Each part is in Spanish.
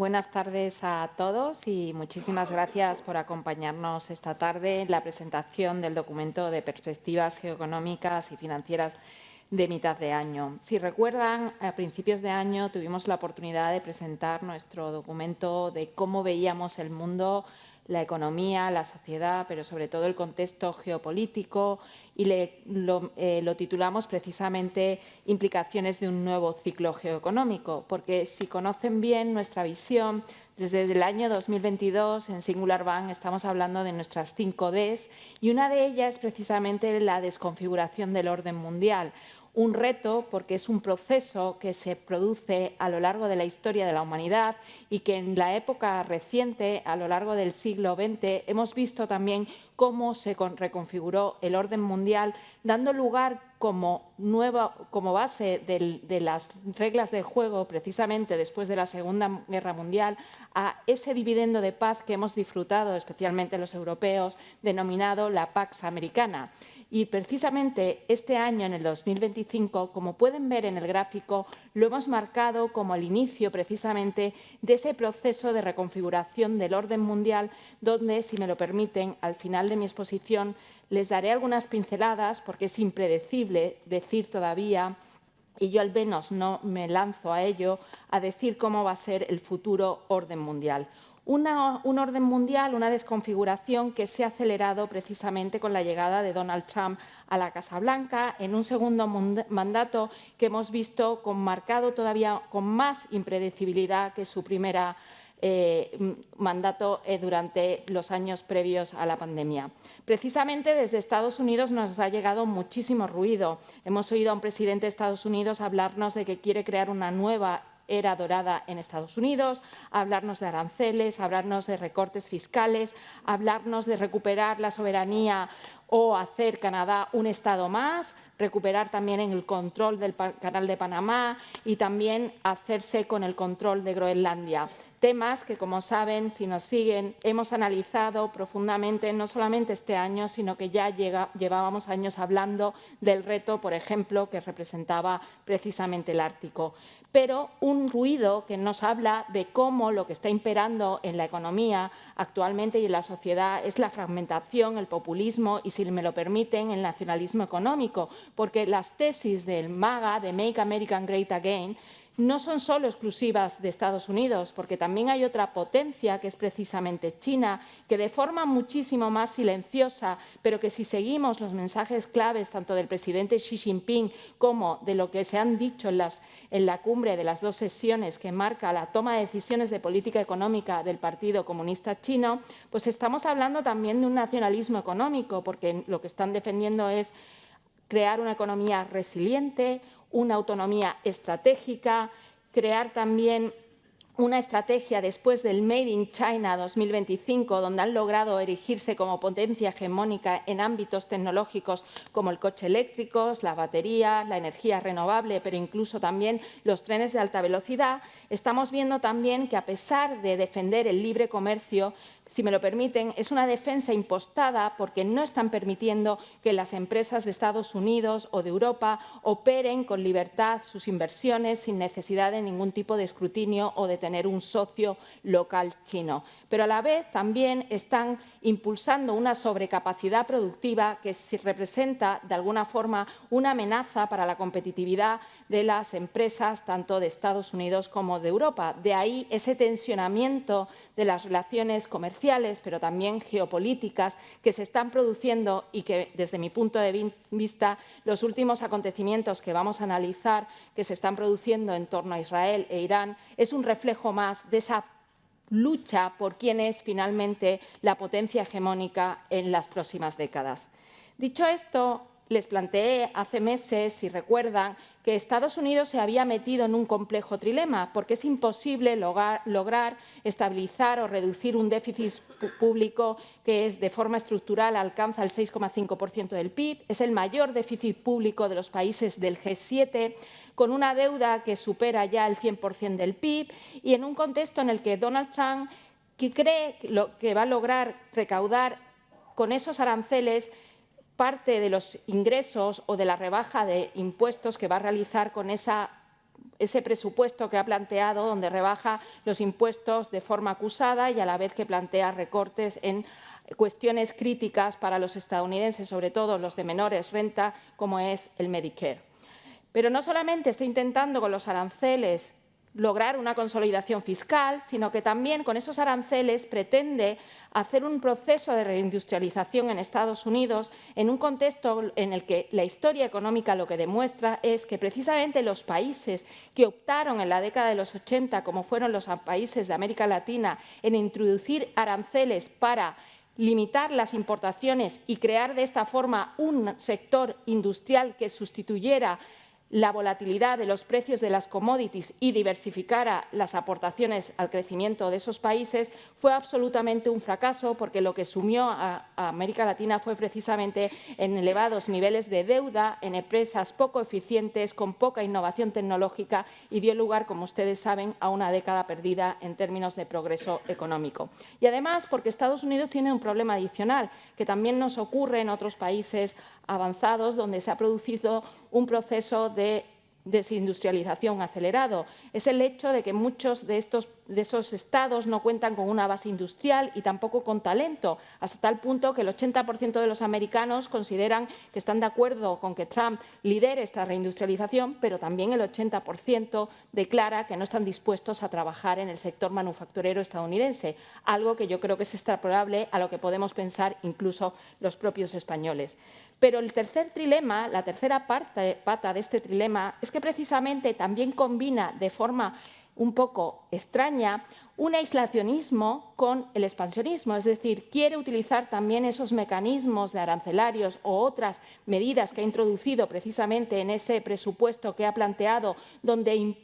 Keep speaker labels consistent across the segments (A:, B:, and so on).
A: Buenas tardes a todos y muchísimas gracias por acompañarnos esta tarde en la presentación del documento de perspectivas geoeconómicas y financieras de mitad de año. Si recuerdan, a principios de año tuvimos la oportunidad de presentar nuestro documento de cómo veíamos el mundo, la economía, la sociedad, pero sobre todo el contexto geopolítico y lo titulamos precisamente Implicaciones de un nuevo ciclo geoeconómico, porque si conocen bien nuestra visión, desde el año 2022 en Singular Bank estamos hablando de nuestras 5 Ds y una de ellas es precisamente la desconfiguración del orden mundial. Un reto porque es un proceso que se produce a lo largo de la historia de la humanidad y que en la época reciente, a lo largo del siglo XX, hemos visto también cómo se reconfiguró el orden mundial, dando lugar como base de las reglas del juego, precisamente después de la Segunda Guerra Mundial, a ese dividendo de paz que hemos disfrutado, especialmente los europeos, denominado la Pax Americana. Y precisamente este año, en el 2025, como pueden ver en el gráfico, lo hemos marcado como el inicio precisamente de ese proceso de reconfiguración del orden mundial, donde, si me lo permiten, al final de mi exposición les daré algunas pinceladas, porque es impredecible decir todavía, y yo al menos no me lanzo a ello, a decir cómo va a ser el futuro orden mundial. Un orden mundial, una desconfiguración que se ha acelerado precisamente con la llegada de Donald Trump a la Casa Blanca, en un segundo mandato que hemos visto marcado todavía con más impredecibilidad que su primera mandato durante los años previos a la pandemia. Precisamente desde Estados Unidos nos ha llegado muchísimo ruido. Hemos oído a un presidente de Estados Unidos hablarnos de que quiere crear una nueva era dorada en Estados Unidos, hablarnos de aranceles, hablarnos de recortes fiscales, hablarnos de recuperar la soberanía o hacer Canadá un Estado más, recuperar también el control del Canal de Panamá y también hacerse con el control de Groenlandia. Temas que, como saben, si nos siguen, hemos analizado profundamente, no solamente este año, sino que ya llevábamos años hablando del reto, por ejemplo, que representaba precisamente el Ártico. Pero un ruido que nos habla de cómo lo que está imperando en la economía actualmente y en la sociedad es la fragmentación, el populismo y, si me lo permiten, el nacionalismo económico, porque las tesis del MAGA, de Make America Great Again, no son solo exclusivas de Estados Unidos, porque también hay otra potencia, que es precisamente China, que de forma muchísimo más silenciosa, pero que si seguimos los mensajes claves tanto del presidente Xi Jinping como de lo que se han dicho en la cumbre de las 2 sesiones que marca la toma de decisiones de política económica del Partido Comunista Chino, pues estamos hablando también de un nacionalismo económico, porque lo que están defendiendo es crear una economía resiliente, una autonomía estratégica, crear también una estrategia después del Made in China 2025, donde han logrado erigirse como potencia hegemónica en ámbitos tecnológicos como el coche eléctrico, la batería, la energía renovable, pero incluso también los trenes de alta velocidad. Estamos viendo también que, a pesar de defender el libre comercio, si me lo permiten, es una defensa impostada, porque no están permitiendo que las empresas de Estados Unidos o de Europa operen con libertad sus inversiones sin necesidad de ningún tipo de escrutinio o de tener un socio local chino. Pero a la vez también están impulsando una sobrecapacidad productiva que representa de alguna forma una amenaza para la competitividad de las empresas tanto de Estados Unidos como de Europa. De ahí ese tensionamiento de las relaciones comerciales, pero también geopolíticas, que se están produciendo y que, desde mi punto de vista, los últimos acontecimientos que vamos a analizar que se están produciendo en torno a Israel e Irán es un reflejo más de esa lucha por quién es finalmente la potencia hegemónica en las próximas décadas. Dicho esto, les planteé hace meses, si recuerdan, que Estados Unidos se había metido en un complejo trilema, porque es imposible lograr estabilizar o reducir un déficit público que de forma estructural alcanza el 6,5% del PIB, es el mayor déficit público de los países del G7, con una deuda que supera ya el 100% del PIB y en un contexto en el que Donald Trump cree que va a lograr recaudar con esos aranceles parte de los ingresos o de la rebaja de impuestos que va a realizar con esa ese presupuesto que ha planteado, donde rebaja los impuestos de forma acusada y a la vez que plantea recortes en cuestiones críticas para los estadounidenses, sobre todo los de menores renta, como es el Medicare. Pero no solamente está intentando con los aranceles lograr una consolidación fiscal, sino que también con esos aranceles pretende hacer un proceso de reindustrialización en Estados Unidos en un contexto en el que la historia económica lo que demuestra es que precisamente los países que optaron en la década de los 80, como fueron los países de América Latina, en introducir aranceles para limitar las importaciones y crear de esta forma un sector industrial que sustituyera la volatilidad de los precios de las commodities y diversificara las aportaciones al crecimiento de esos países, fue absolutamente un fracaso, porque lo que sumió a América Latina fue precisamente en elevados niveles de deuda, en empresas poco eficientes, con poca innovación tecnológica, y dio lugar, como ustedes saben, a una década perdida en términos de progreso económico. Y además, porque Estados Unidos tiene un problema adicional, que también nos ocurre en otros países avanzados, donde se ha producido un proceso de desindustrialización acelerado. Es el hecho de que muchos de esos estados no cuentan con una base industrial y tampoco con talento, hasta tal punto que el 80% de los americanos consideran que están de acuerdo con que Trump lidere esta reindustrialización, pero también el 80% declara que no están dispuestos a trabajar en el sector manufacturero estadounidense, algo que yo creo que es extrapolable a lo que podemos pensar incluso los propios españoles. Pero el tercer trilema, la tercera pata de este trilema, es que precisamente también combina de forma un poco extraña un aislacionismo con el expansionismo, es decir, quiere utilizar también esos mecanismos de arancelarios o otras medidas que ha introducido precisamente en ese presupuesto que ha planteado, donde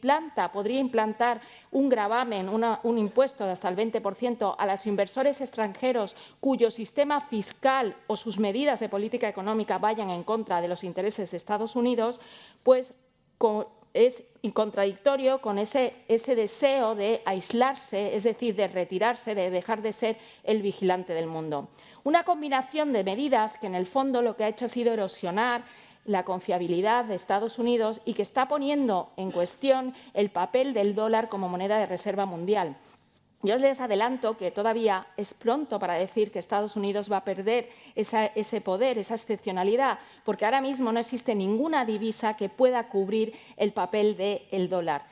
A: podría implantar un gravamen, un impuesto de hasta el 20% a los inversores extranjeros cuyo sistema fiscal o sus medidas de política económica vayan en contra de los intereses de Estados Unidos, pues es contradictorio con ese deseo de aislarse, es decir, de retirarse, de dejar de ser el vigilante del mundo. Una combinación de medidas que, en el fondo, lo que ha hecho ha sido erosionar la confiabilidad de Estados Unidos y que está poniendo en cuestión el papel del dólar como moneda de reserva mundial. Yo les adelanto que todavía es pronto para decir que Estados Unidos va a perder ese poder, esa excepcionalidad, porque ahora mismo no existe ninguna divisa que pueda cubrir el papel del dólar.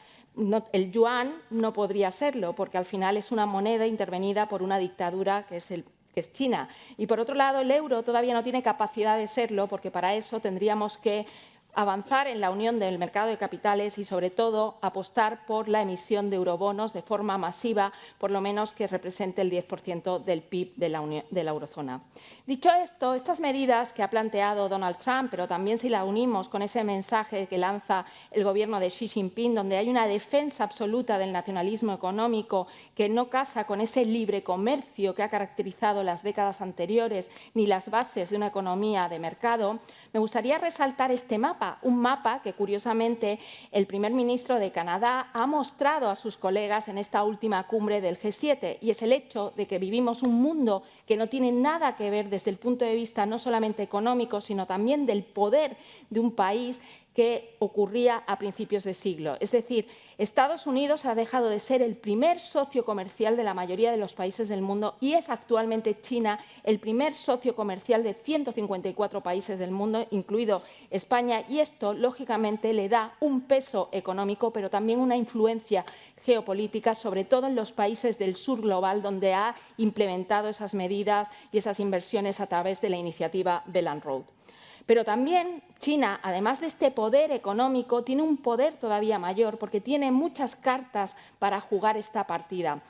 A: El yuan no podría serlo, porque al final es una moneda intervenida por una dictadura que es China. Y, por otro lado, el euro todavía no tiene capacidad de serlo, porque para eso tendríamos que avanzar en la unión del mercado de capitales y, sobre todo, apostar por la emisión de eurobonos de forma masiva, por lo menos que represente el 10% del PIB de la eurozona. Dicho esto, estas medidas que ha planteado Donald Trump, pero también si la unimos con ese mensaje que lanza el Gobierno de Xi Jinping, donde hay una defensa absoluta del nacionalismo económico que no casa con ese libre comercio que ha caracterizado las décadas anteriores ni las bases de una economía de mercado, me gustaría resaltar este mapa, un mapa que, curiosamente, el primer ministro de Canadá ha mostrado a sus colegas en esta última cumbre del G7, y es el hecho de que vivimos un mundo que no tiene nada que ver desde el punto de vista no solamente económico, sino también del poder de un país que ocurría a principios de siglo. Es decir, Estados Unidos ha dejado de ser el primer socio comercial de la mayoría de los países del mundo y es actualmente China el primer socio comercial de 154 países del mundo, incluido España, y esto, lógicamente, le da un peso económico, pero también una influencia geopolítica, sobre todo en los países del sur global, donde ha implementado esas medidas y esas inversiones a través de la iniciativa Belt and Road. Pero también China, además de este poder económico, tiene un poder todavía mayor, porque tiene muchas cartas para jugar esta partida.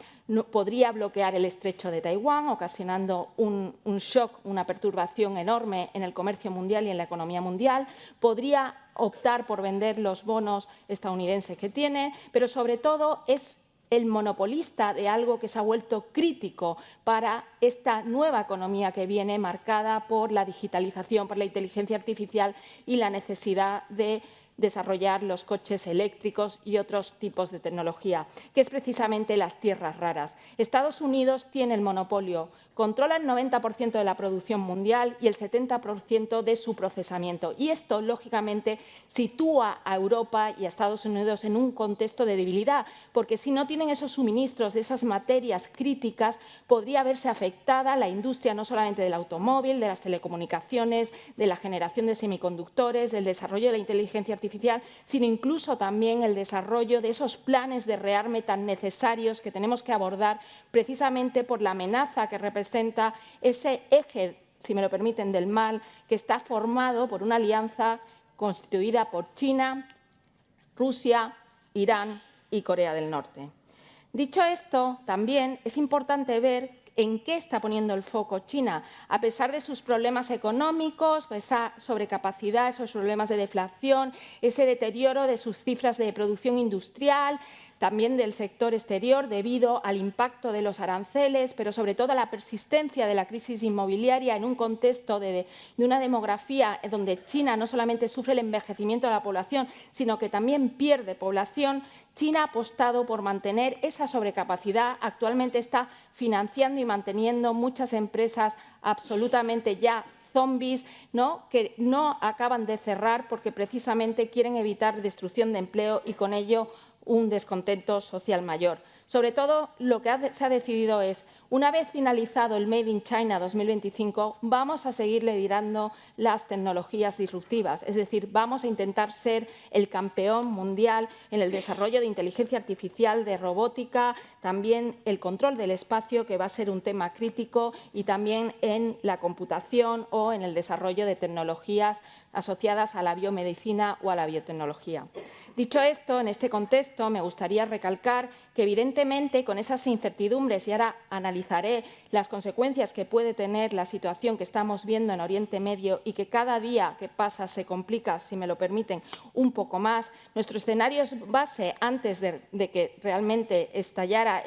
A: Podría bloquear el estrecho de Taiwán, ocasionando un shock, una perturbación enorme en el comercio mundial y en la economía mundial. Podría optar por vender los bonos estadounidenses que tiene, pero sobre todo es el monopolista de algo que se ha vuelto crítico para esta nueva economía que viene marcada por la digitalización, por la inteligencia artificial y la necesidad de desarrollar los coches eléctricos y otros tipos de tecnología, que es precisamente las tierras raras. Estados Unidos tiene el monopolio, controla el 90% de la producción mundial y el 70% de su procesamiento. Y esto, lógicamente, sitúa a Europa y a Estados Unidos en un contexto de debilidad, porque si no tienen esos suministros de esas materias críticas, podría verse afectada la industria no solamente del automóvil, de las telecomunicaciones, de la generación de semiconductores, del desarrollo de la inteligencia artificial, sino incluso también el desarrollo de esos planes de rearme tan necesarios que tenemos que abordar precisamente por la amenaza que representa ese eje, si me lo permiten, del mal, que está formado por una alianza constituida por China, Rusia, Irán y Corea del Norte. Dicho esto, también es importante ver en qué está poniendo el foco China. A pesar de sus problemas económicos, esa sobrecapacidad, esos problemas de deflación, ese deterioro de sus cifras de producción industrial, también del sector exterior debido al impacto de los aranceles, pero sobre todo a la persistencia de la crisis inmobiliaria en un contexto de una demografía donde China no solamente sufre el envejecimiento de la población, sino que también pierde población. China ha apostado por mantener esa sobrecapacidad. Actualmente está financiando y manteniendo muchas empresas absolutamente ya zombies, ¿no?, que no acaban de cerrar porque precisamente quieren evitar destrucción de empleo y con ello un descontento social mayor. Sobre todo, lo que se ha decidido es, una vez finalizado el Made in China 2025, vamos a seguir liderando las tecnologías disruptivas, es decir, vamos a intentar ser el campeón mundial en el desarrollo de inteligencia artificial, de robótica, también el control del espacio, que va a ser un tema crítico, y también en la computación o en el desarrollo de tecnologías asociadas a la biomedicina o a la biotecnología. Dicho esto, en este contexto me gustaría recalcar que, evidentemente, con esas incertidumbres, y ahora analizaré las consecuencias que puede tener la situación que estamos viendo en Oriente Medio y que cada día que pasa se complica, si me lo permiten, un poco más, nuestro escenario base antes de que realmente estallara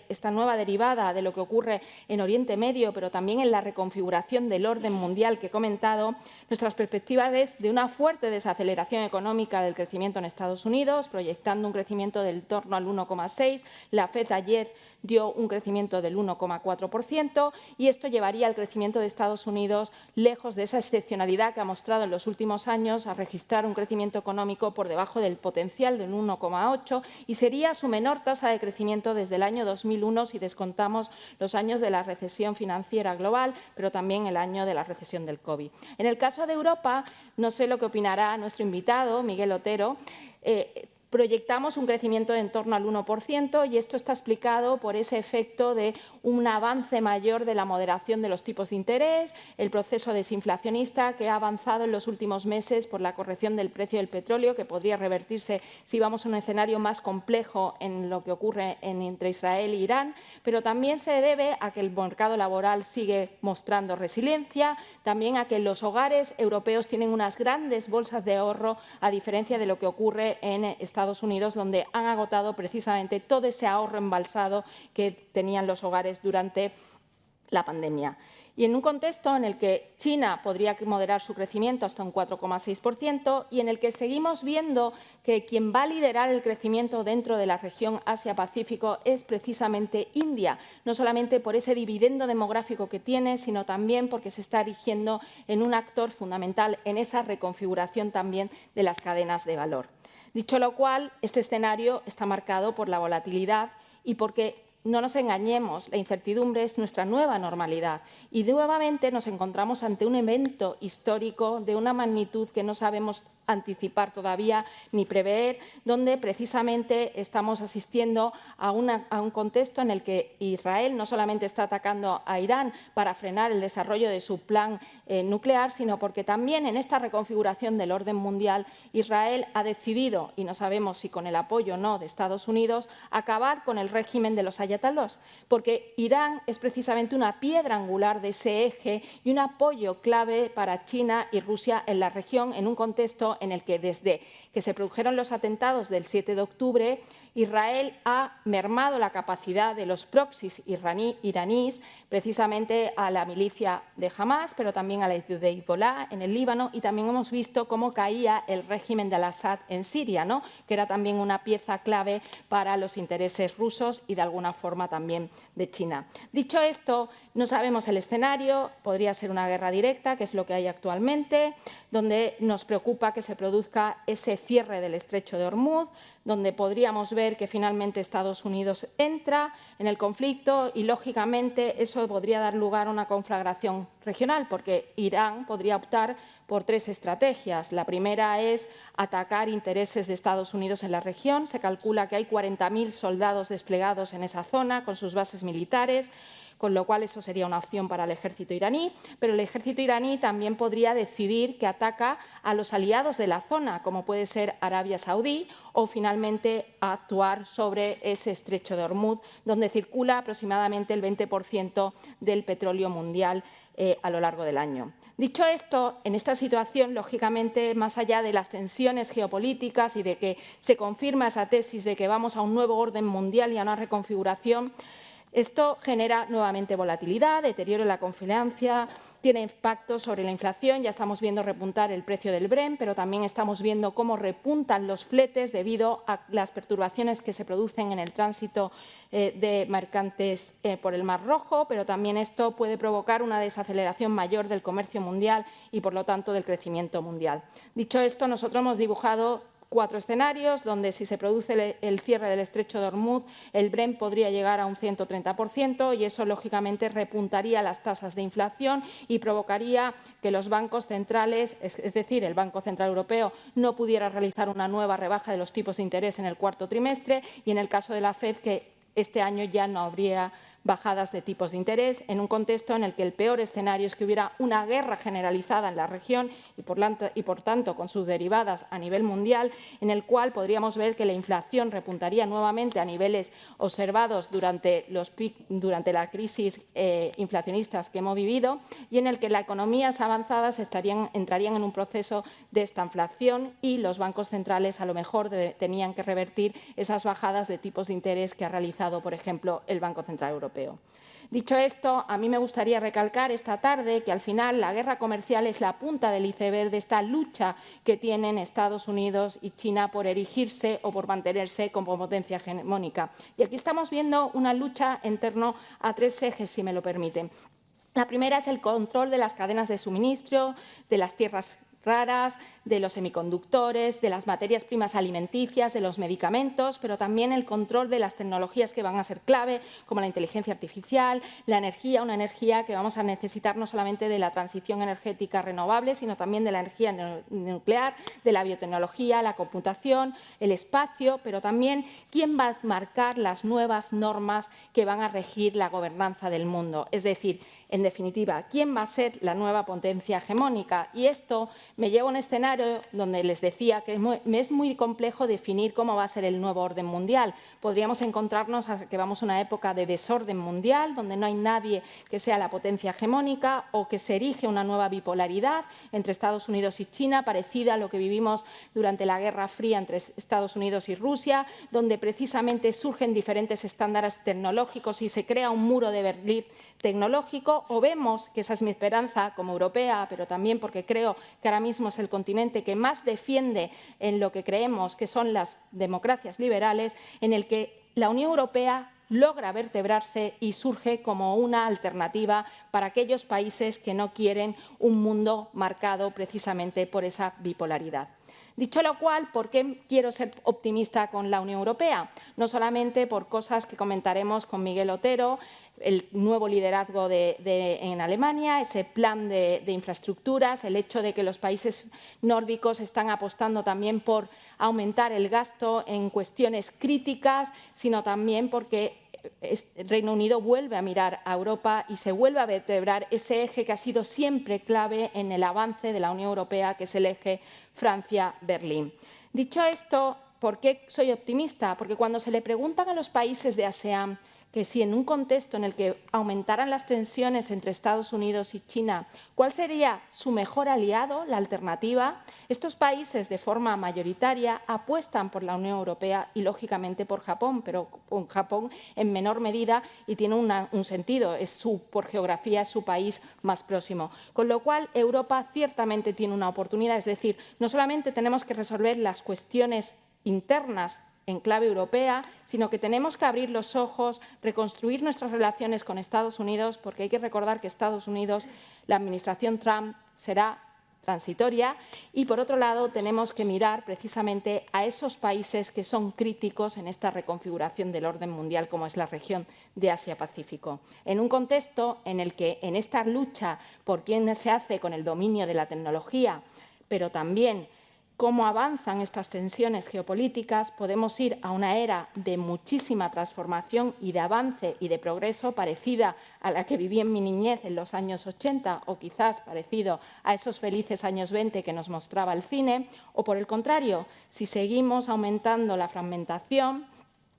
A: esta nueva derivada de lo que ocurre en Oriente Medio, pero también en la reconfiguración del orden mundial que he comentado, nuestras perspectivas es de una fuerte desaceleración económica del crecimiento en Estados Unidos, proyectando un crecimiento del torno al 1,6%. La FED ayer dio un crecimiento del 1,4% y esto llevaría al crecimiento de Estados Unidos lejos de esa excepcionalidad que ha mostrado en los últimos años, a registrar un crecimiento económico por debajo del potencial del 1,8%, y sería su menor tasa de crecimiento desde el año 2001 si descontamos los años de la recesión financiera global, pero también el año de la recesión del COVID. En el caso de Europa, no sé lo que opinará nuestro invitado, Miguel Otero. Proyectamos un crecimiento de en torno al 1% y esto está explicado por ese efecto de un avance mayor de la moderación de los tipos de interés, el proceso desinflacionista que ha avanzado en los últimos meses por la corrección del precio del petróleo, que podría revertirse si vamos a un escenario más complejo en lo que ocurre entre Israel e Irán, pero también se debe a que el mercado laboral sigue mostrando resiliencia, también a que los hogares europeos tienen unas grandes bolsas de ahorro, a diferencia de lo que ocurre en Estados Unidos, donde han agotado precisamente todo ese ahorro embalsado que tenían los hogares durante la pandemia. Y en un contexto en el que China podría moderar su crecimiento hasta un 4,6% y en el que seguimos viendo que quien va a liderar el crecimiento dentro de la región Asia-Pacífico es precisamente India, no solamente por ese dividendo demográfico que tiene, sino también porque se está erigiendo en un actor fundamental en esa reconfiguración también de las cadenas de valor. Dicho lo cual, este escenario está marcado por la volatilidad y porque, no nos engañemos, la incertidumbre es nuestra nueva normalidad y nuevamente nos encontramos ante un evento histórico de una magnitud que no sabemos anticipar todavía ni prever, donde precisamente estamos asistiendo a un contexto en el que Israel no solamente está atacando a Irán para frenar el desarrollo de su plan nuclear, sino porque también en esta reconfiguración del orden mundial Israel ha decidido, y no sabemos si con el apoyo o no de Estados Unidos, acabar con el régimen de los ayatolás, porque Irán es precisamente una piedra angular de ese eje y un apoyo clave para China y Rusia en la región, en un contexto en el que desde que se produjeron los atentados del 7 de octubre Israel ha mermado la capacidad de los proxies iraníes, precisamente a la milicia de Hamas, pero también a la de Hezbollah en el Líbano, y también hemos visto cómo caía el régimen de al-Assad en Siria, ¿no?, que era también una pieza clave para los intereses rusos y, de alguna forma, también de China. Dicho esto, no sabemos el escenario, podría ser una guerra directa, que es lo que hay actualmente, donde nos preocupa que se produzca ese cierre del estrecho de Hormuz, donde podríamos ver que finalmente Estados Unidos entra en el conflicto y, lógicamente, eso podría dar lugar a una conflagración regional, porque Irán podría optar por 3 estrategias. La primera es atacar intereses de Estados Unidos en la región. Se calcula que hay 40.000 soldados desplegados en esa zona con sus bases militares, con lo cual eso sería una opción para el ejército iraní, pero el ejército iraní también podría decidir que ataca a los aliados de la zona, como puede ser Arabia Saudí, o finalmente actuar sobre ese estrecho de Hormuz, donde circula aproximadamente el 20% del petróleo mundial a lo largo del año. Dicho esto, en esta situación, lógicamente, más allá de las tensiones geopolíticas y de que se confirma esa tesis de que vamos a un nuevo orden mundial y a una reconfiguración, esto genera nuevamente volatilidad, deterioro en la confianza, tiene impacto sobre la inflación. Ya estamos viendo repuntar el precio del Brent, pero también estamos viendo cómo repuntan los fletes debido a las perturbaciones que se producen en el tránsito de mercantes por el Mar Rojo, pero también esto puede provocar una desaceleración mayor del comercio mundial y, por lo tanto, del crecimiento mundial. Dicho esto, nosotros hemos dibujado 4 escenarios donde, si se produce el cierre del estrecho de Hormuz, el Brent podría llegar a un 130% y eso, lógicamente, repuntaría las tasas de inflación y provocaría que los bancos centrales, es decir, el Banco Central Europeo, no pudiera realizar una nueva rebaja de los tipos de interés en el 4º trimestre y, en el caso de la FED, que este año ya no habría bajadas de tipos de interés, en un contexto en el que el peor escenario es que hubiera una guerra generalizada en la región y, por tanto, con sus derivadas a nivel mundial, en el cual podríamos ver que la inflación repuntaría nuevamente a niveles observados durante la crisis inflacionistas que hemos vivido y en el que las economías avanzadas entrarían en un proceso de estanflación y los bancos centrales a lo mejor tenían que revertir esas bajadas de tipos de interés que ha realizado, por ejemplo, el Banco Central Europeo. Dicho esto, a mí me gustaría recalcar esta tarde que, al final, la guerra comercial es la punta del iceberg de esta lucha que tienen Estados Unidos y China por erigirse o por mantenerse como potencia hegemónica. Y aquí estamos viendo una lucha en torno a 3 ejes, si me lo permiten. La primera es el control de las cadenas de suministro, de las tierras raras, de los semiconductores, de las materias primas alimenticias, de los medicamentos, pero también el control de las tecnologías que van a ser clave, como la inteligencia artificial, la energía, una energía que vamos a necesitar no solamente de la transición energética renovable, sino también de la energía nuclear, de la biotecnología, la computación, el espacio, pero también quién va a marcar las nuevas normas que van a regir la gobernanza del mundo. Es decir, en definitiva, ¿quién va a ser la nueva potencia hegemónica? Y esto me lleva a un escenario donde les decía que me es muy complejo definir cómo va a ser el nuevo orden mundial. Podríamos encontrarnos a que vamos a una época de desorden mundial, donde no hay nadie que sea la potencia hegemónica, o que se erige una nueva bipolaridad entre Estados Unidos y China, parecida a lo que vivimos durante la Guerra Fría entre Estados Unidos y Rusia, donde precisamente surgen diferentes estándares tecnológicos y se crea un muro de Berlín tecnológico, o vemos, que esa es mi esperanza como europea, pero también porque creo que ahora mismo es el continente que más defiende en lo que creemos que son las democracias liberales, en el que la Unión Europea logra vertebrarse y surge como una alternativa para aquellos países que no quieren un mundo marcado precisamente por esa bipolaridad. Dicho lo cual, ¿por qué quiero ser optimista con la Unión Europea? No solamente por cosas que comentaremos con Miguel Otero, el nuevo liderazgo en Alemania, ese plan de infraestructuras, el hecho de que los países nórdicos están apostando también por aumentar el gasto en cuestiones críticas, sino también porque el Reino Unido vuelve a mirar a Europa y se vuelve a vertebrar ese eje que ha sido siempre clave en el avance de la Unión Europea, que es el eje Francia-Berlín. Dicho esto, ¿por qué soy optimista? Porque cuando se le preguntan a los países de ASEAN que si en un contexto en el que aumentaran las tensiones entre Estados Unidos y China, ¿cuál sería su mejor aliado, la alternativa? Estos países, de forma mayoritaria, apuestan por la Unión Europea y, lógicamente, por Japón, pero con Japón en menor medida y tiene un sentido, por geografía es su país más próximo. Con lo cual, Europa ciertamente tiene una oportunidad, es decir, no solamente tenemos que resolver las cuestiones internas en clave europea, sino que tenemos que abrir los ojos, reconstruir nuestras relaciones con Estados Unidos, porque hay que recordar que Estados Unidos, la administración Trump, será transitoria y, por otro lado, tenemos que mirar precisamente a esos países que son críticos en esta reconfiguración del orden mundial, como es la región de Asia-Pacífico. En un contexto en el que, en esta lucha por quién se hace con el dominio de la tecnología, pero también cómo avanzan estas tensiones geopolíticas, podemos ir a una era de muchísima transformación y de avance y de progreso parecida a la que viví en mi niñez en los años 80 o quizás parecido a esos felices años 20 que nos mostraba el cine, o por el contrario, si seguimos aumentando la fragmentación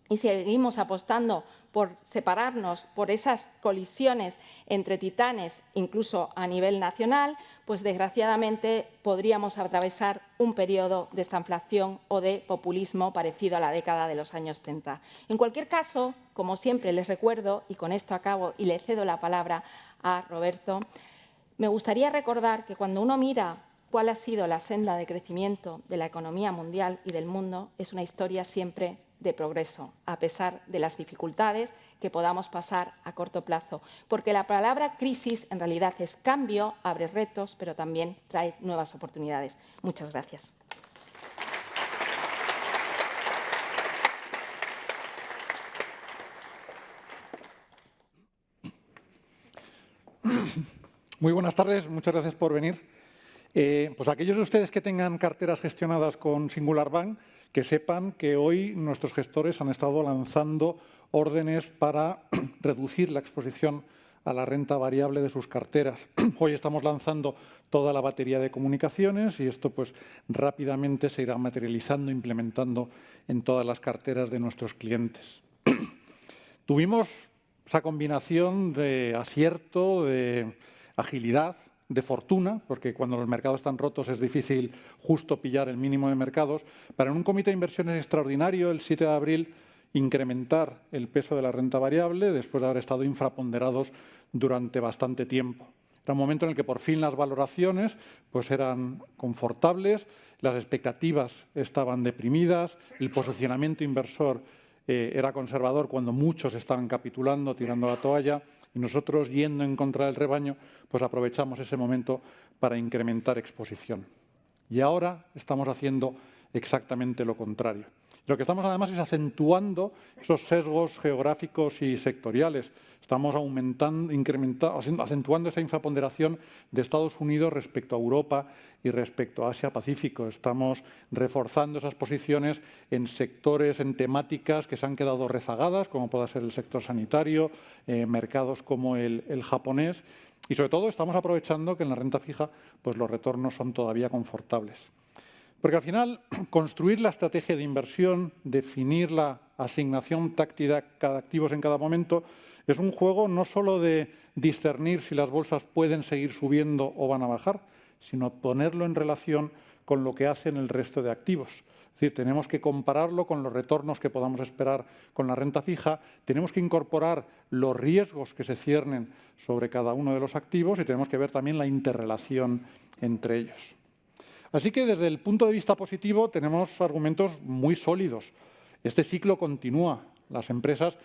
A: y seguimos apostando por separarnos, por esas colisiones entre titanes, incluso a nivel nacional, pues desgraciadamente podríamos atravesar un periodo de estanflación o de populismo parecido a la década de los años 70. En cualquier caso, como siempre les recuerdo, y con esto acabo y le cedo la palabra a Roberto, me gustaría recordar que cuando uno mira cuál ha sido la senda de crecimiento de la economía mundial y del mundo, es una historia siempre de progreso, a pesar de las dificultades que podamos pasar a corto plazo. Porque la palabra crisis en realidad es cambio, abre retos, pero también trae nuevas oportunidades. Muchas gracias.
B: Muy buenas tardes, muchas gracias por venir. Pues aquellos de ustedes que tengan carteras gestionadas con Singular Bank, que sepan que hoy nuestros gestores han estado lanzando órdenes para reducir la exposición a la renta variable de sus carteras. Hoy estamos lanzando toda la batería de comunicaciones y esto pues rápidamente se irá materializando, implementando en todas las carteras de nuestros clientes. Tuvimos esa combinación de acierto, de agilidad, de fortuna, porque cuando los mercados están rotos es difícil justo pillar el mínimo de mercados, para en un comité de inversiones extraordinario, el 7 de abril, incrementar el peso de la renta variable después de haber estado infraponderados durante bastante tiempo. Era un momento en el que por fin las valoraciones pues eran confortables, las expectativas estaban deprimidas, el posicionamiento inversor era conservador cuando muchos estaban capitulando, tirando la toalla, y nosotros, yendo en contra del rebaño, pues aprovechamos ese momento para incrementar exposición. Y ahora estamos haciendo exactamente lo contrario. Lo que estamos además es acentuando esos sesgos geográficos y sectoriales. Estamos acentuando esa infraponderación de Estados Unidos respecto a Europa y respecto a Asia-Pacífico. Estamos reforzando esas posiciones en sectores, en temáticas que se han quedado rezagadas, como pueda ser el sector sanitario, mercados como el japonés. Y sobre todo estamos aprovechando que en la renta fija pues los retornos son todavía confortables. Porque al final, construir la estrategia de inversión, definir la asignación táctica de activos en cada momento, es un juego no solo de discernir si las bolsas pueden seguir subiendo o van a bajar, sino ponerlo en relación con lo que hacen el resto de activos. Es decir, tenemos que compararlo con los retornos que podamos esperar con la renta fija, tenemos que incorporar los riesgos que se ciernen sobre cada uno de los activos y tenemos que ver también la interrelación entre ellos. Así que desde el punto de vista positivo tenemos argumentos muy sólidos. Este ciclo continúa. Las empresas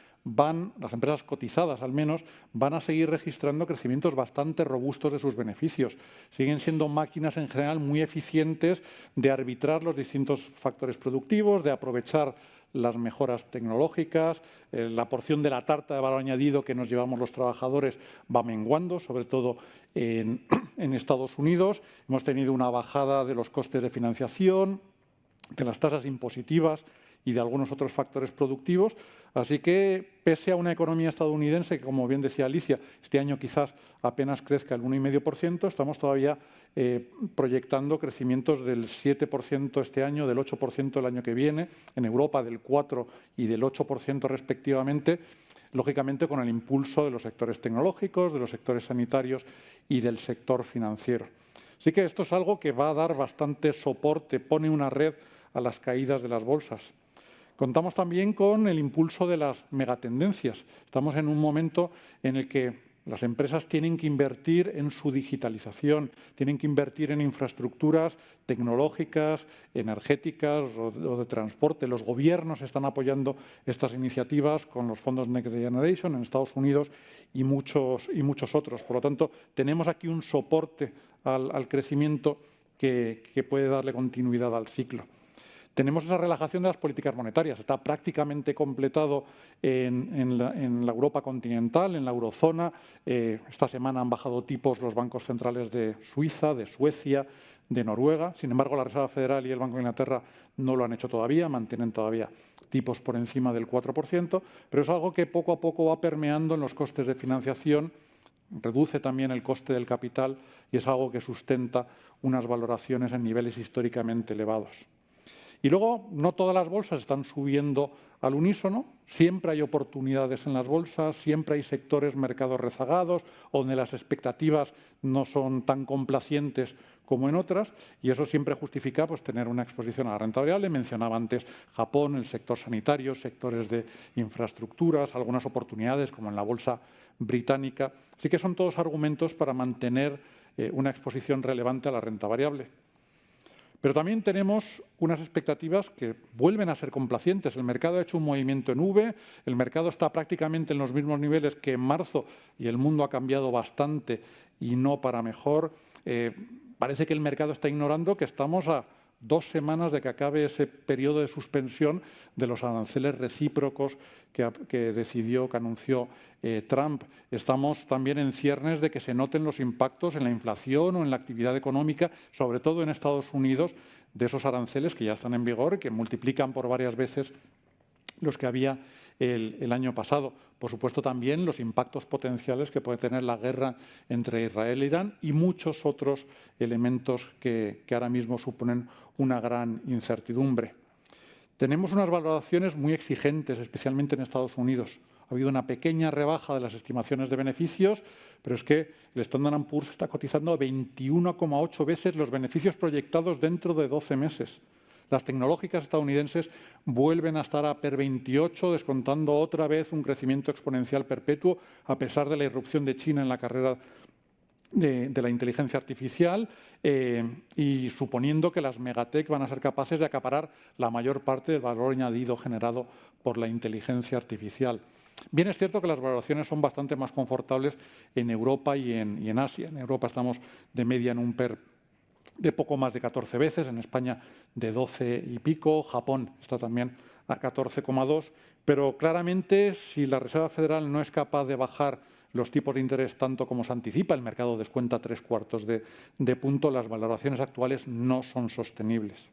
B: cotizadas al menos, van a seguir registrando crecimientos bastante robustos de sus beneficios. Siguen siendo máquinas en general muy eficientes de arbitrar los distintos factores productivos, de aprovechar las mejoras tecnológicas, la porción de la tarta de valor añadido que nos llevamos los trabajadores va menguando, sobre todo en Estados Unidos. Hemos tenido una bajada de los costes de financiación, de las tasas impositivas y de algunos otros factores productivos. Así que, pese a una economía estadounidense que, como bien decía Alicia, este año quizás apenas crezca el 1,5%, estamos todavía proyectando crecimientos del 7% este año, del 8% el año que viene, en Europa del 4% y del 8% respectivamente. lógicamente con el impulso de los sectores tecnológicos, de los sectores sanitarios y del sector financiero. Así que esto es algo que va a dar bastante soporte, pone una red a las caídas de las bolsas. Contamos también con el impulso de las megatendencias. Estamos en un momento en el que las empresas tienen que invertir en su digitalización, tienen que invertir en infraestructuras tecnológicas, energéticas o de transporte. Los gobiernos están apoyando estas iniciativas con los fondos Next Generation en Estados Unidos y muchos otros. Por lo tanto, tenemos aquí un soporte al crecimiento que puede darle continuidad al ciclo. Tenemos esa relajación de las políticas monetarias. Está prácticamente completado en la Europa continental, en la eurozona. Esta semana han bajado tipos los bancos centrales de Suiza, de Suecia, de Noruega. Sin embargo, la Reserva Federal y el Banco de Inglaterra no lo han hecho todavía, mantienen todavía tipos por encima del 4%, pero es algo que poco a poco va permeando en los costes de financiación, reduce también el coste del capital y es algo que sustenta unas valoraciones en niveles históricamente elevados. Y luego, no todas las bolsas están subiendo al unísono, siempre hay oportunidades en las bolsas, siempre hay sectores, mercados rezagados, donde las expectativas no son tan complacientes como en otras, y eso siempre justifica pues, tener una exposición a la renta variable. Mencionaba antes Japón, el sector sanitario, sectores de infraestructuras, algunas oportunidades como en la bolsa británica. Así que son todos argumentos para mantener una exposición relevante a la renta variable. Pero también tenemos unas expectativas que vuelven a ser complacientes. El mercado ha hecho un movimiento en V, el mercado está prácticamente en los mismos niveles que en marzo y el mundo ha cambiado bastante y no para mejor. Parece que el mercado está ignorando que estamos a 2 semanas de que acabe ese periodo de suspensión de los aranceles recíprocos que anunció Trump. Estamos también en ciernes de que se noten los impactos en la inflación o en la actividad económica, sobre todo en Estados Unidos, de esos aranceles que ya están en vigor y que multiplican por varias veces los que había el año pasado. Por supuesto, también los impactos potenciales que puede tener la guerra entre Israel e Irán y muchos otros elementos que ahora mismo suponen una gran incertidumbre. Tenemos unas valoraciones muy exigentes, especialmente en Estados Unidos. Ha habido una pequeña rebaja de las estimaciones de beneficios, pero es que el Standard & Poor's está cotizando a 21,8 veces los beneficios proyectados dentro de 12 meses. Las tecnológicas estadounidenses vuelven a estar a PER 28, descontando otra vez un crecimiento exponencial perpetuo, a pesar de la irrupción de China en la carrera de la inteligencia artificial y suponiendo que las megatech van a ser capaces de acaparar la mayor parte del valor añadido generado por la inteligencia artificial. Bien, es cierto que las valoraciones son bastante más confortables en Europa y en Asia. En Europa estamos de media en un PER de poco más de 14 veces, en España de 12 y pico, Japón está también a 14,2, pero claramente si la Reserva Federal no es capaz de bajar los tipos de interés tanto como se anticipa, el mercado descuenta 3/4 de punto, las valoraciones actuales no son sostenibles.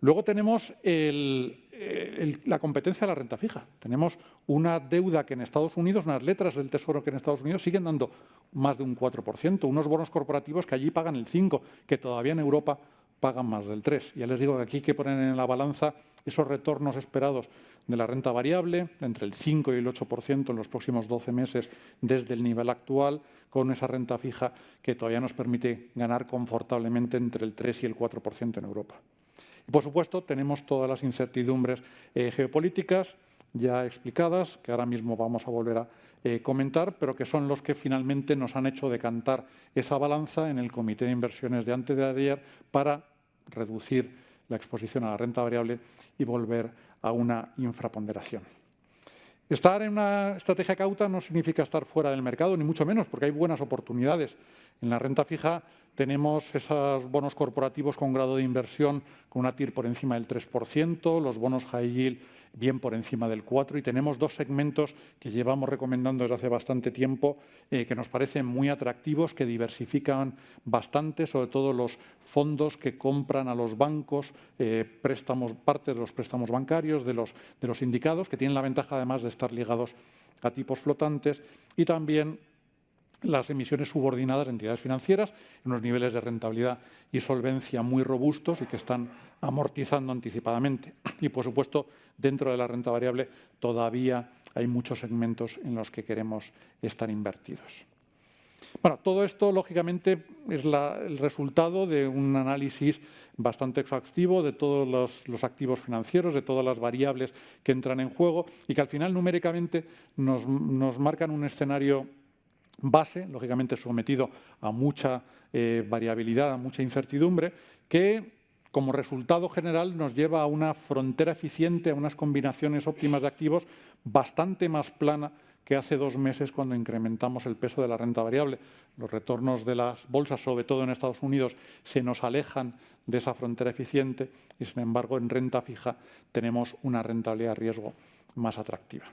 B: Luego tenemos la competencia de la renta fija. Tenemos una deuda que en Estados Unidos, unas letras del Tesoro que en Estados Unidos siguen dando más de un 4%, unos bonos corporativos que allí pagan el 5%, que todavía en Europa pagan más del 3%. Ya les digo que aquí hay que poner en la balanza esos retornos esperados de la renta variable, entre el 5 y el 8% en los próximos 12 meses desde el nivel actual, con esa renta fija que todavía nos permite ganar confortablemente entre el 3 y el 4% en Europa. Y, por supuesto, tenemos todas las incertidumbres geopolíticas ya explicadas, que ahora mismo vamos a volver a comentar, pero que son los que finalmente nos han hecho decantar esa balanza en el Comité de Inversiones de antes de ayer para reducir la exposición a la renta variable y volver a una infraponderación. Estar en una estrategia cauta no significa estar fuera del mercado, ni mucho menos, porque hay buenas oportunidades. En la renta fija tenemos esos bonos corporativos con grado de inversión con una TIR por encima del 3%, los bonos high yield bien por encima del 4%, y tenemos 2 segmentos que llevamos recomendando desde hace bastante tiempo que nos parecen muy atractivos, que diversifican bastante, sobre todo los fondos que compran a los bancos parte de los préstamos bancarios, de los sindicados, que tienen la ventaja además de estar ligados a tipos flotantes, y también las emisiones subordinadas de entidades financieras en unos niveles de rentabilidad y solvencia muy robustos y que están amortizando anticipadamente. Y, por supuesto, dentro de la renta variable todavía hay muchos segmentos en los que queremos estar invertidos. Bueno, todo esto, lógicamente, es el resultado de un análisis bastante exhaustivo de todos los activos financieros, de todas las variables que entran en juego y que al final numéricamente nos marcan un escenario base, lógicamente sometido a mucha variabilidad, a mucha incertidumbre, que como resultado general nos lleva a una frontera eficiente, a unas combinaciones óptimas de activos bastante más plana que hace 2 meses cuando incrementamos el peso de la renta variable. Los retornos de las bolsas, sobre todo en Estados Unidos, se nos alejan de esa frontera eficiente y, sin embargo, en renta fija tenemos una rentabilidad de riesgo más atractiva.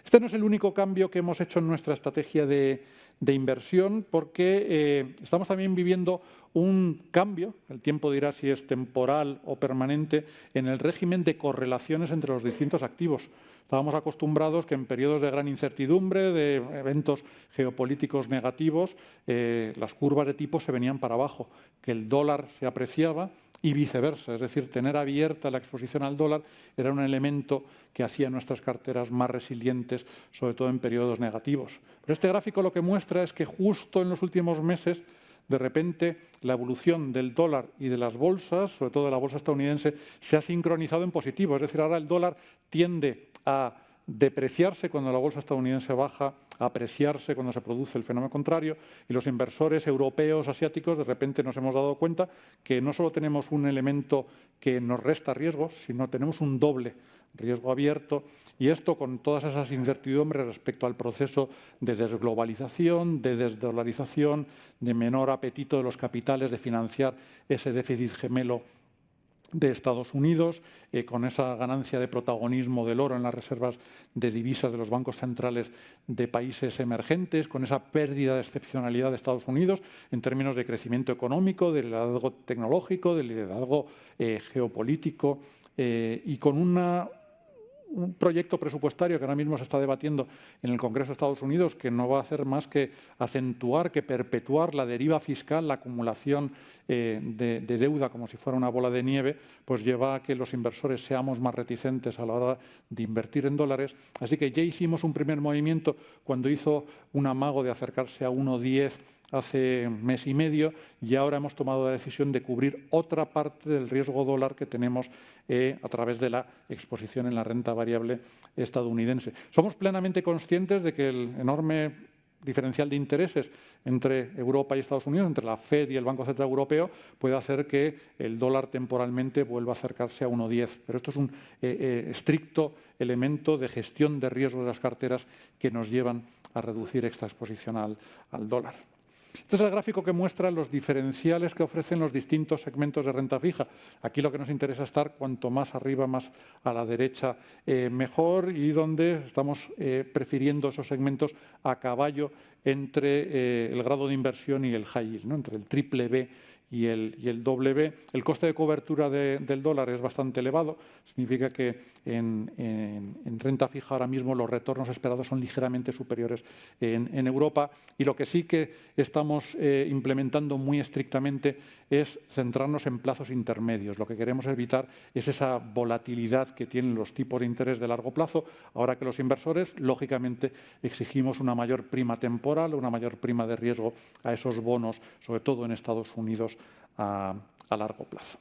B: Este no es el único cambio que hemos hecho en nuestra estrategia de inversión, porque estamos también viviendo un cambio, el tiempo dirá si es temporal o permanente, en el régimen de correlaciones entre los distintos activos. Estábamos acostumbrados que en periodos de gran incertidumbre, de eventos geopolíticos negativos, las curvas de tipo se venían para abajo, que el dólar se apreciaba y viceversa. Es decir, tener abierta la exposición al dólar era un elemento que hacía nuestras carteras más resilientes, sobre todo en periodos negativos. Pero este gráfico lo que muestra es que justo en los últimos meses, de repente, la evolución del dólar y de las bolsas, sobre todo de la bolsa estadounidense, se ha sincronizado en positivo. Es decir, ahora el dólar tiende a depreciarse cuando la bolsa estadounidense baja, a apreciarse cuando se produce el fenómeno contrario, y los inversores europeos, asiáticos, de repente nos hemos dado cuenta que no solo tenemos un elemento que nos resta riesgos, sino tenemos un doble riesgo abierto, y esto con todas esas incertidumbres respecto al proceso de desglobalización, de desdolarización, de menor apetito de los capitales de financiar ese déficit gemelo de Estados Unidos, con esa ganancia de protagonismo del oro en las reservas de divisas de los bancos centrales de países emergentes, con esa pérdida de excepcionalidad de Estados Unidos en términos de crecimiento económico, de liderazgo tecnológico, de liderazgo geopolítico y con un proyecto presupuestario que ahora mismo se está debatiendo en el Congreso de Estados Unidos, que no va a hacer más que acentuar, que perpetuar la deriva fiscal, la acumulación de deuda como si fuera una bola de nieve, pues lleva a que los inversores seamos más reticentes a la hora de invertir en dólares. Así que ya hicimos un primer movimiento cuando hizo un amago de acercarse a 1,10 hace mes y medio, y ahora hemos tomado la decisión de cubrir otra parte del riesgo dólar que tenemos a través de la exposición en la renta variable estadounidense. Somos plenamente conscientes de que el enorme diferencial de intereses entre Europa y Estados Unidos, entre la Fed y el Banco Central Europeo, puede hacer que el dólar temporalmente vuelva a acercarse a 1,10. Pero esto es un estricto elemento de gestión de riesgo de las carteras que nos llevan a reducir esta exposición al dólar. Este es el gráfico que muestra los diferenciales que ofrecen los distintos segmentos de renta fija. Aquí lo que nos interesa es estar cuanto más arriba, más a la derecha, mejor, y donde estamos prefiriendo esos segmentos a caballo entre el grado de inversión y el high yield, ¿no? Entre el triple B y el doble B. El coste de cobertura del dólar es bastante elevado. Significa que en renta fija ahora mismo los retornos esperados son ligeramente superiores en Europa, y lo que sí que estamos implementando muy estrictamente es centrarnos en plazos intermedios. Lo que queremos evitar es esa volatilidad que tienen los tipos de interés de largo plazo, ahora que los inversores, lógicamente, exigimos una mayor prima temporal, una mayor prima de riesgo a esos bonos, sobre todo en Estados Unidos, a largo plazo.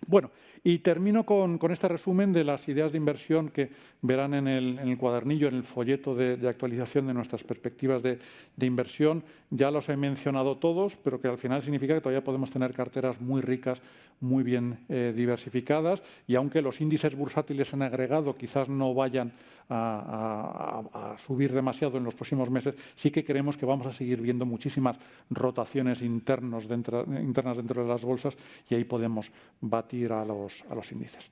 B: Bueno, y termino con este resumen de las ideas de inversión que verán en el cuadernillo, en el folleto de actualización de nuestras perspectivas de inversión. Ya los he mencionado todos, pero que al final significa que todavía podemos tener carteras muy ricas, muy bien diversificadas, y aunque los índices bursátiles en agregado quizás no vayan a subir demasiado en los próximos meses, sí que creemos que vamos a seguir viendo muchísimas rotaciones internas dentro de las bolsas, y ahí podemos batir a los índices.